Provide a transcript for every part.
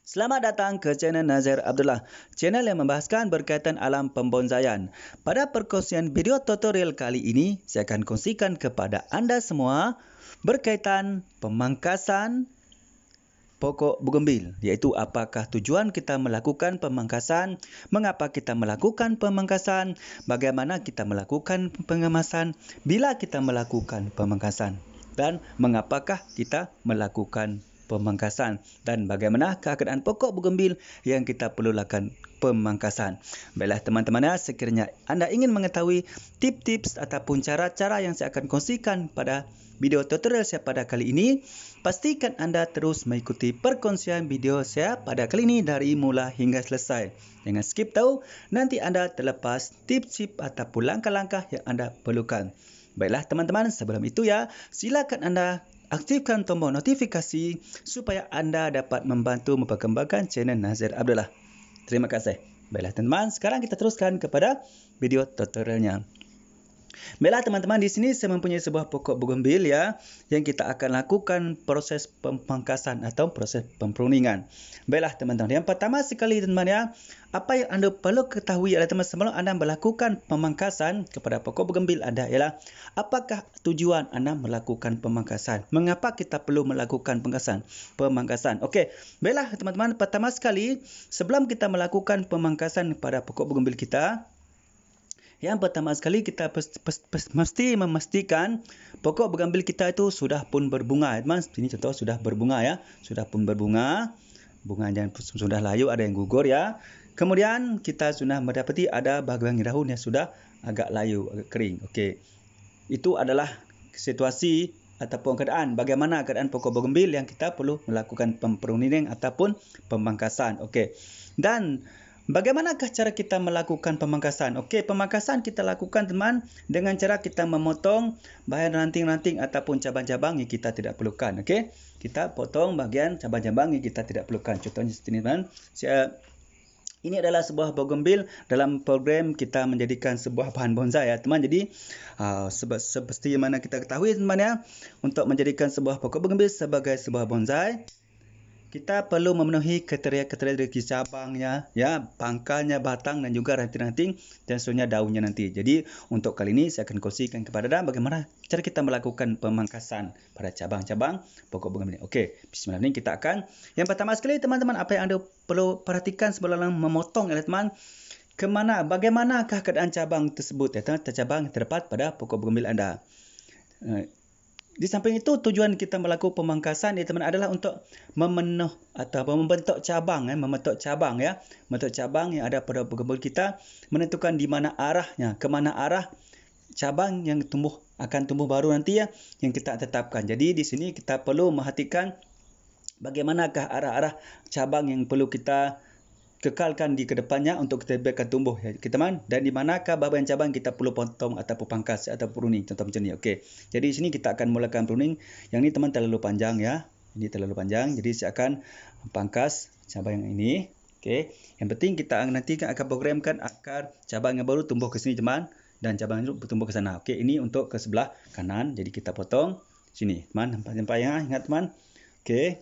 Selamat datang ke channel Nazir Abdullah, channel yang membahaskan berkaitan alam pembonsaian. Pada perkongsian video tutorial kali ini, saya akan kongsikan kepada anda semua berkaitan pemangkasan pokok bougainville, iaitu apakah tujuan kita melakukan pemangkasan, mengapa kita melakukan pemangkasan, bagaimana kita melakukan pengemasan, bila kita melakukan pemangkasan, dan mengapakah kita melakukan pemangkasan, dan bagaimana keadaan pokok bougainville yang kita perlu lakukan pemangkasan. Baiklah teman-teman, sekiranya anda ingin mengetahui tips-tips ataupun cara-cara yang saya akan kongsikan pada video tutorial saya pada kali ini, pastikan anda terus mengikuti perkongsian video saya pada kali ini dari mula hingga selesai. Jangan skip tahu, nanti anda terlepas tips-tips ataupun langkah-langkah yang anda perlukan. Baiklah teman-teman, sebelum itu silakan anda aktifkan tombol notifikasi supaya anda dapat membantu memperkembangkan channel Nazir Abdullah. Terima kasih. Baiklah teman-teman, sekarang kita teruskan kepada video tutorialnya. Baiklah teman-teman, di sini saya mempunyai sebuah pokok bougainville yang kita akan lakukan proses pemangkasan atau proses pempruningan. Baiklah teman-teman, yang pertama sekali teman-teman apa yang anda perlu ketahui adalah teman sebelum anda melakukan pemangkasan kepada pokok bougainville anda ialah apakah tujuan anda melakukan pemangkasan? Mengapa kita perlu melakukan pemangkasan? Okey, baiklah teman-teman, pertama sekali sebelum kita melakukan pemangkasan pada pokok bougainville kita, yang pertama sekali kita mesti memastikan pokok bougainville kita itu sudah pun berbunga. Teman, ini contoh sudah berbunga sudah pun berbunga. Bunganya sudah layu, ada yang gugur Kemudian kita sudah mendapati ada bahagian daun yang sudah agak layu, agak kering. Okey. Itu adalah situasi ataupun keadaan bagaimana keadaan pokok bougainville yang kita perlu melakukan pempruningan ataupun pemangkasan. Okey. Dan bagaimanakah cara kita melakukan pemangkasan? Okey, pemangkasan kita lakukan teman dengan cara kita memotong bahagian ranting-ranting ataupun cabang-cabang yang kita tidak perlukan. Okey, kita potong bahagian cabang-cabang yang kita tidak perlukan. Contohnya seperti ini teman. Ini adalah sebuah bougainville dalam program kita menjadikan sebuah bahan bonsai teman. Jadi seperti mana kita ketahui teman untuk menjadikan sebuah pokok bougainville sebagai sebuah bonsai, kita perlu memenuhi kriteria-kriteria dari cabangnya, pangkalnya, batang dan juga ranting-ranting dan seterusnya daunnya nanti. Jadi untuk kali ini saya akan kongsikan kepada anda bagaimana cara kita melakukan pemangkasan pada cabang-cabang pokok bougainville. Okey, bismillah, ini kita akan. Yang pertama sekali teman-teman, apa yang anda perlu perhatikan sebelum memotong teman, bagaimanakah keadaan cabang tersebut cabang terdapat pada pokok bougainville anda. Di samping itu, tujuan kita melakukan pemangkasan teman adalah untuk memenuh atau membentuk cabang membentuk cabang yang ada pada bougainville kita, menentukan di mana arahnya, ke mana arah cabang yang akan tumbuh baru nanti yang kita tetapkan. Jadi di sini kita perlu memperhatikan bagaimanakah arah-arah cabang yang perlu kita kekalkan di kedepannya untuk kita biarkan tumbuh teman, dan di manakah bahagian cabang kita perlu potong ataupun pangkas atau pruning, contoh macam ni. Okey, jadi di sini kita akan mulakan pruning. Yang ni teman terlalu panjang ini terlalu panjang, jadi saya akan pangkas cabang yang ini. Okey, yang penting kita nanti akan programkan akar cabang yang baru tumbuh ke sini teman, dan cabang itu bertumbuh ke sana. Okey, ini untuk ke sebelah kanan, jadi kita potong sini teman, nampak ingat teman. Okey,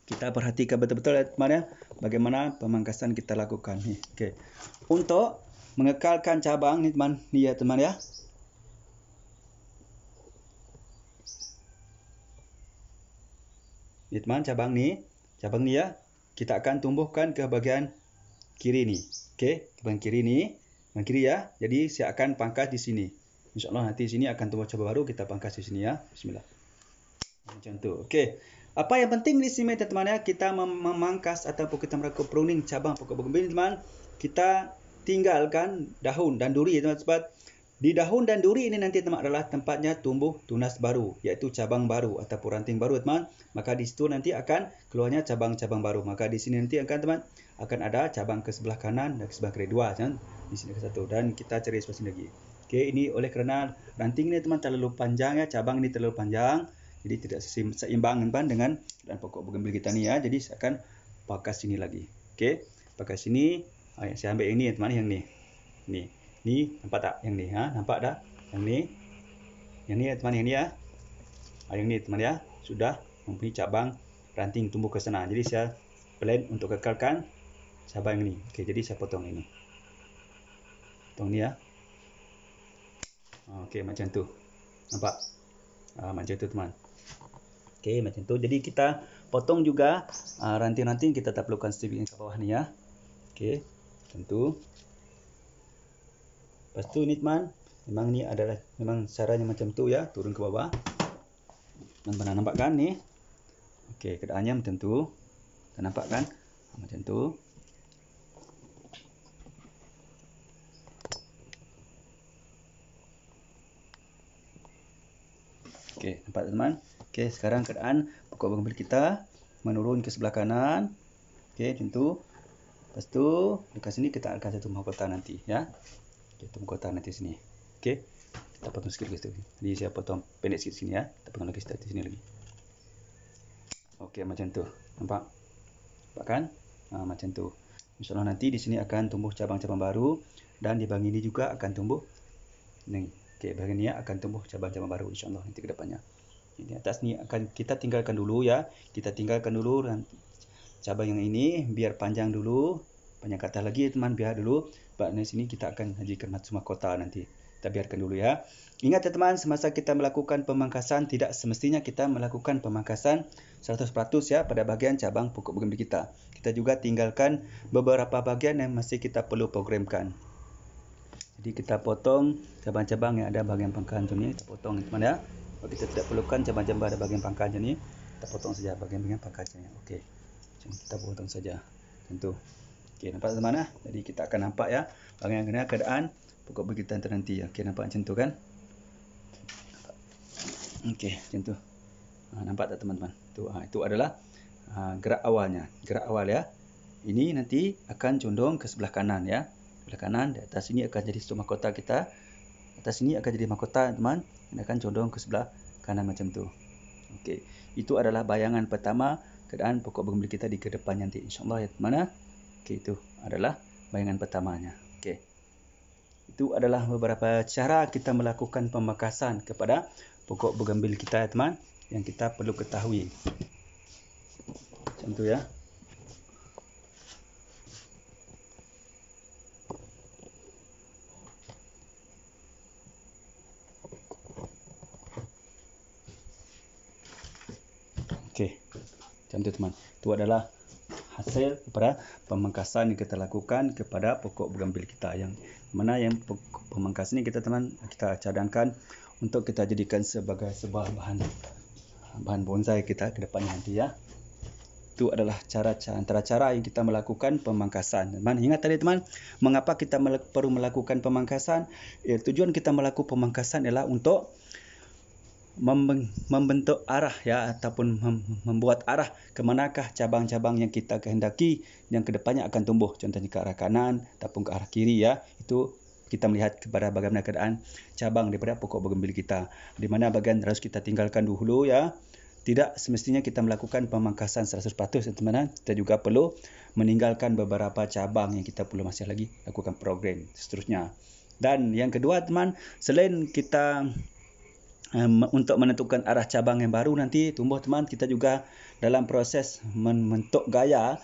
kita perhatikan betul-betul teman bagaimana pemangkasan kita lakukan ni. Okey. Untuk mengekalkan cabang ni teman, ni teman Ni teman, cabang ni kita akan tumbuhkan ke bahagian kiri ni. Okey, ke bahagian kiri ni, bahagian kiri Jadi saya akan pangkas di sini. Insya-Allah nanti sini akan tumbuh cabang baru, kita pangkas di sini Bismillah. Macam tu. Okey. Apa yang penting di sini teman kita memangkas ataupun kita melakukan pruning cabang pokok bougainville teman, kita tinggalkan daun dan duri teman, sebab di daun dan duri ini nanti teman adalah tempatnya tumbuh tunas baru, iaitu cabang baru ataupun ranting baru teman. Maka di situ nanti akan keluarnya cabang-cabang baru. Maka di sini nanti akan ada cabang ke sebelah kanan dan ke sebelah kiri dua di sini ke satu, dan kita cari sebelah sini lagi. Okey, ini oleh kerana ranting ni teman terlalu panjang cabang ni terlalu panjang. Jadi tidak seimbang dengan pokok bougainville kita ni Jadi saya akan pangkas sini lagi. Okey, pangkas sini. Saya ambil yang ni teman, yang ni. Ni nampak tak yang ni nampak dah? Yang ni. Yang ni teman, yang ni Yang ni teman sudah mempunyai cabang ranting tumbuh ke sana. Jadi saya plan untuk kekalkan cabang ini. Okey, jadi saya potong ini. Potong ni ya. Okey, macam tu. Nampak? Macam tu teman. Okey, macam tu. Jadi kita potong juga ranting-ranting kita tak perlukan strip ini ke bawah ni ya. Okey, macam tu. Lepas tu ni teman, memang caranya macam tu ya, turun ke bawah. Teman-teman nampak kan ni? Okey, keadaannya macam tu. Kita nampak kan? Macam tu. Okey, nampak teman? Okey, sekarang keadaan pokok bougainville kita menurun ke sebelah kanan. Okey, macam tu. Lepas tu, dekat sini kita akan satu mahkota nanti ya. Okey, tu mahkota nanti sini. Okey. Kita potong sikit ke situ. Jadi saya potong pendek sikit sini ya. Kita potong lagi di sini lagi. Okey, macam tu. Nampak? Nampak kan? Macam tu. InsyaAllah nanti di sini akan tumbuh cabang-cabang baru dan di bahagian ini juga akan tumbuh ni. Okey, bahagian ni akan tumbuh cabang-cabang baru insya-Allah nanti ke depannya. Di atas ni akan kita tinggalkan dulu ya. Kita tinggalkan dulu cabang yang ini biar panjang dulu. Panjang ke atas lagi teman, biar dulu. Sebab di sini kita akan hajikan semua kota nanti. Kita biarkan dulu ya. Ingat ya teman, semasa kita melakukan pemangkasan tidak semestinya kita melakukan pemangkasan 100% ya pada bahagian cabang pokok bougainville kita. Kita juga tinggalkan beberapa bahagian yang masih kita perlu programkan. Jadi kita potong cabang-cabang yang ada bahagian pangkalan macam ni, kita potong teman ya. Kalau kita tidak perlukan cabang-cabang pada bahagian pangkal macam ni, kita potong saja bahagian-bahagian pangkal macam ni. Okey. Kita potong saja. Macam tu. Okey, nampak teman ya? Jadi kita akan nampak ya bagaimana keadaan pokok bougainville kita nanti. Okey, nampak macam tu kan? Okey, macam tu. Nampak tak teman-teman? Itu adalah gerak awalnya. Gerak awal ya. Ini nanti akan condong ke sebelah kanan ya. Sebelah kanan, di atas sini akan jadi satu mahkota kita. Atas sini akan jadi mahkota teman. Ini akan condong ke sebelah kanan macam tu. Okey, itu adalah bayangan pertama keadaan pokok bougainville kita di ke depan nanti insya-Allah ya teman. Okey, itu adalah bayangan pertamanya. Okey. Itu adalah beberapa cara kita melakukan pemangkasan kepada pokok bougainville kita ya teman yang kita perlu ketahui. Macam tu ya. Okey, macam tu teman. Itu adalah hasil daripada pemangkasan yang kita lakukan kepada pokok bougainville kita. Yang mana yang pemangkasan ini kita teman kita cadangkan untuk kita jadikan sebagai sebuah bahan bonsai kita ke depannya nanti ya. Itu adalah antara cara yang kita melakukan pemangkasan. Teman ingat tadi teman, mengapa kita perlu melakukan pemangkasan? Tujuan kita melakukan pemangkasan ialah untuk membentuk arah ya ataupun membuat arah ke manakah cabang-cabang yang kita kehendaki yang kedepannya akan tumbuh, contohnya ke arah kanan ataupun ke arah kiri ya. Itu kita melihat kepada bagaimana keadaan cabang daripada pokok bougainville kita, di mana bahagian harus kita tinggalkan dulu ya. Tidak semestinya kita melakukan pemangkasan 100% teman-teman. Kita juga perlu meninggalkan beberapa cabang yang kita perlu masih lagi lakukan program seterusnya. Dan yang kedua teman, selain kita untuk menentukan arah cabang yang baru nanti tumbuh teman, kita juga dalam proses membentuk gaya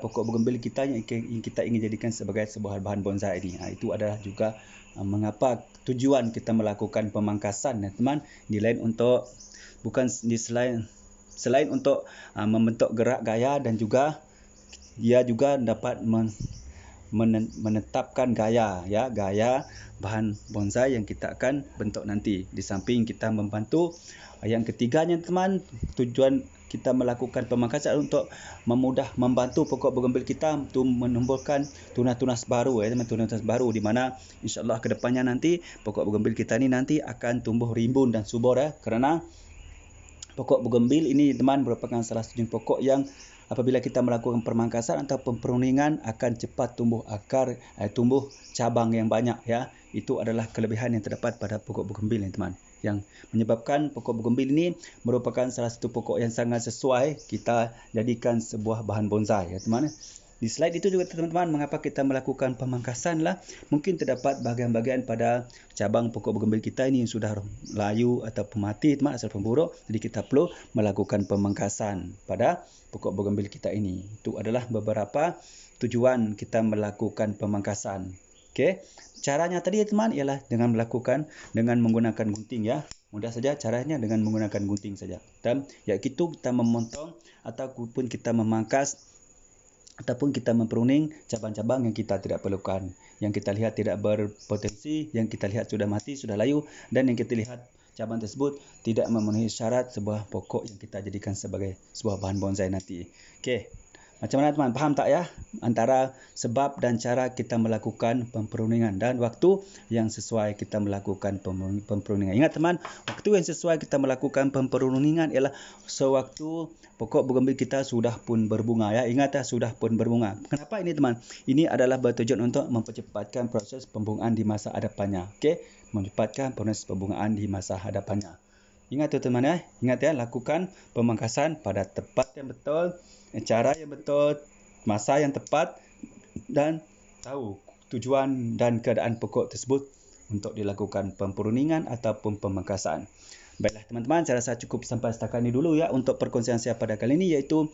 pokok bougainville kita yang kita ingin jadikan sebagai sebuah bahan bonsai ini. Itu adalah juga mengapa tujuan kita melakukan pemangkasan teman, di lain untuk bukan di selain untuk membentuk gerak gaya, dan juga dia juga dapat menetapkan gaya bahan bonsai yang kita akan bentuk nanti. Di samping kita membantu yang ketiganya teman, tujuan kita melakukan pemangkasan untuk membantu pokok bougainville kita untuk menumbuhkan tunas-tunas baru tunas-tunas baru, di mana insya-Allah ke depannya nanti pokok bougainville kita ni nanti akan tumbuh rimbun dan subur kerana pokok bougainville ini teman merupakan salah satu pokok yang apabila kita melakukan pemangkasan atau peruningan akan cepat tumbuh akar, tumbuh cabang yang banyak ya. Itu adalah kelebihan yang terdapat pada pokok bougainville teman, yang menyebabkan pokok bougainville ini merupakan salah satu pokok yang sangat sesuai kita jadikan sebuah bahan bonsai ya teman. Di slide itu juga teman-teman, mengapa kita melakukan pemangkasan lah. Mungkin terdapat bahagian-bahagian pada cabang pokok bougainville kita ini yang sudah layu ataupun mati teman, asal pemburuk. Jadi kita perlu melakukan pemangkasan pada pokok bougainville kita ini. Itu adalah beberapa tujuan kita melakukan pemangkasan. Okey. Caranya tadi teman ialah dengan menggunakan gunting ya. Mudah saja caranya dengan menggunakan gunting saja. Dan iaitu kita memotong ataupun kita memangkas ataupun kita mempruning cabang-cabang yang kita tidak perlukan, yang kita lihat tidak berpotensi, yang kita lihat sudah mati, sudah layu, dan yang kita lihat cabang tersebut tidak memenuhi syarat sebuah pokok yang kita jadikan sebagai sebuah bahan bonsai nanti. Okey. Macam mana teman? Faham tak ya? Antara sebab dan cara kita melakukan pempruningan dan waktu yang sesuai kita melakukan pempruningan. Ingat teman, waktu yang sesuai kita melakukan pempruningan ialah sewaktu pokok bougainville kita sudah pun berbunga ya. Ingat ya, sudah pun berbunga. Kenapa ini teman? Ini adalah bertujuan untuk mempercepatkan proses pembungaan di masa hadapannya. Okey, mempercepatkan proses pembungaan di masa hadapannya. Ingat tu teman ya. Ingat ya, lakukan pemangkasan pada tempat yang betul, cara yang betul, masa yang tepat dan tahu tujuan dan keadaan pokok tersebut untuk dilakukan pempruningan ataupun pemangkasan. Baiklah teman-teman, saya rasa cukup sampai setakat ini dulu ya untuk perkongsian saya pada kali ini, iaitu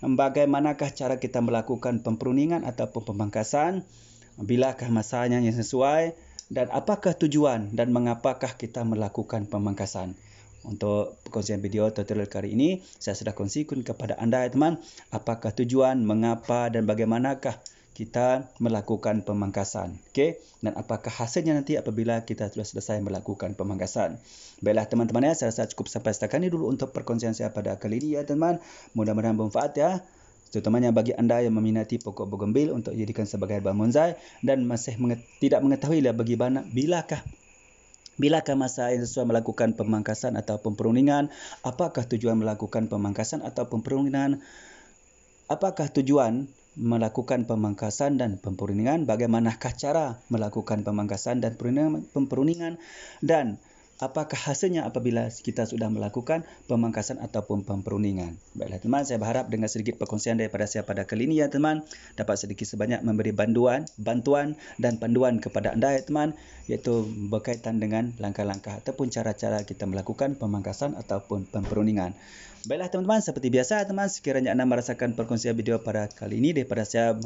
bagaimanakah cara kita melakukan pempruningan ataupun pemangkasan, bilakah masanya yang sesuai dan apakah tujuan dan mengapakah kita melakukan pemangkasan. Untuk perkongsian video tutorial kali ini, saya sudah kongsikan kepada anda ya teman, apakah tujuan, mengapa dan bagaimanakah kita melakukan pemangkasan. Okey, dan apakah hasilnya nanti apabila kita sudah selesai melakukan pemangkasan. Baiklah teman-teman ya, saya rasa cukup sampai setakat ini dulu untuk perkongsian saya pada kali ini ya teman. Mudah-mudahan bermanfaat ya. Terutamanya bagi anda yang meminati pokok bougainville untuk dijadikan sebagai bahan bonsai dan masih tidak mengetahui bilakah masa yang sesuai melakukan pemangkasan atau pempruningan, apakah tujuan melakukan pemangkasan atau pempruningan, apakah tujuan melakukan pemangkasan dan pempruningan, bagaimanakah cara melakukan pemangkasan dan pempruningan, dan apakah hasilnya apabila kita sudah melakukan pemangkasan ataupun pempruningan. Baiklah teman, saya berharap dengan sedikit perkongsian daripada saya pada kali ini ya teman, dapat sedikit sebanyak memberi bantuan dan panduan kepada anda ya teman, iaitu berkaitan dengan langkah-langkah ataupun cara-cara kita melakukan pemangkasan ataupun pempruningan. Baiklah teman-teman, seperti biasa teman, sekiranya anda merasakan perkongsian video pada kali ini daripada saya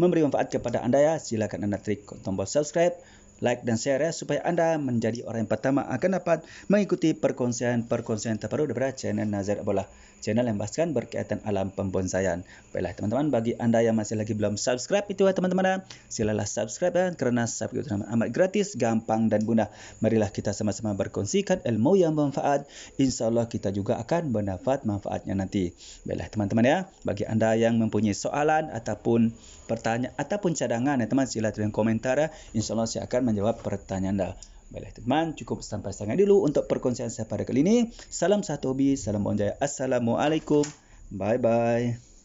memberi manfaat kepada anda ya, silakan anda klik tombol subscribe, like dan share ya, supaya anda menjadi orang yang pertama akan dapat mengikuti perkongsian terbaru daripada channel Nazir Abdullah, channel yang bahaskan berkaitan alam pembonsaian. Baiklah teman-teman, bagi anda yang masih lagi belum subscribe itu ya teman-teman, silalah subscribe ya, kerana subscribe itu amat gratis, gampang dan mudah. Marilah kita sama-sama berkongsikan ilmu yang bermanfaat. InsyaAllah kita juga akan mendapat manfaatnya nanti. Baiklah teman-teman ya, bagi anda yang mempunyai soalan ataupun pertanyaan ataupun cadangan ya teman, sila tulis komentar ya. InsyaAllah saya akan menjawab pertanyaan anda. Baiklah teman, cukup sampai sangat dulu untuk perkongsian saya pada kali ini. Salam satu hobi, salam bonsai. Assalamualaikum. Bye bye.